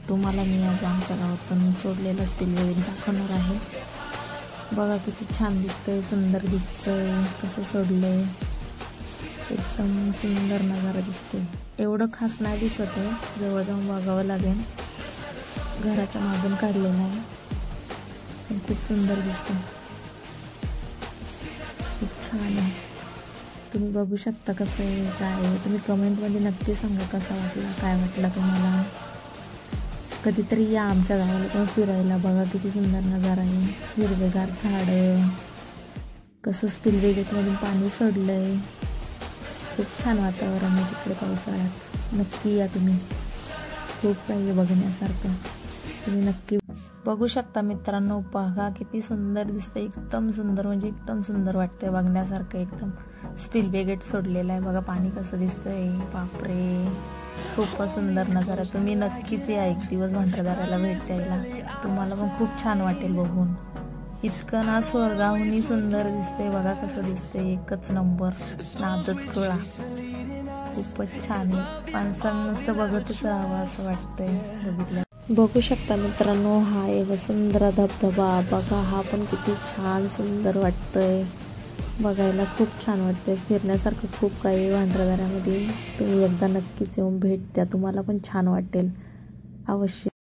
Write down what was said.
तुम्हाला मी आज आमच्या गावातून सोडलेलं स्पिलवे दाखवणार आहे। बघा किती छान दिसतंय, सुंदर दिसतंय, कसं सोडलंय, एकदम सुंदर नजारा दिसतोय। एवढं खास नाही दिसत आहे, जवळ जाऊन बघावं लागेल। घराच्या मागून काढलेलं आहे, पण खूप सुंदर दिसतंय, खूप छान आहे। तुम्ही बघू शकता कसं आहे, काय आहे। तुम्ही कमेंटमध्ये नक्की सांगा कसा वाटला, काय वाटला तुम्हाला। कधीतरी या आमच्या गावाला पण फिरायला, बघा किती सुंदर नजारा आहे, हिरवेगार झाडं, कसं स्पिलवे गेटमधून पाणी सोडलंय, खूप छान वातावरण आहे तिकडे पावसाळ्यात। नक्की या तुम्ही, खूप काही बघण्यासारखं, तुम्ही नक्की बघू शकता मित्रांनो। बघा किती सुंदर दिसतंय, एकदम सुंदर, म्हणजे एकदम सुंदर वाटतंय बघण्यासारखं। एकदम स्पिलवे गेट सोडलेलं आहे, बघा पाणी कसं दिसतंय, बापरे खूपच सुंदर नजारा। तुम्ही नक्कीच या एक दिवस भंडारदऱ्याला भेट द्यायला, तुम्हाला पण खूप छान वाटेल बघून। इतकं ना स्वर्गाहूनही सुंदर दिसतंय, बघा कसं दिसतंय, एकच नंबर, नादच कळा, खूपच छान आहे। माणसांना नुसतं बघतच राहावं असं वाटतंय बघितलं। बघू शकता मित्रांनो, हा आहे वसुंधरा धबधबा, बघा हा पण किती छान सुंदर वाटतंय, बघायला खूप छान वाटतंय। फिरण्यासारखं खूप काही आहे भंडारदऱ्यामध्ये, तुम्ही एकदा नक्कीच येऊन भेट द्या, तुम्हाला पण छान वाटेल अवश्य।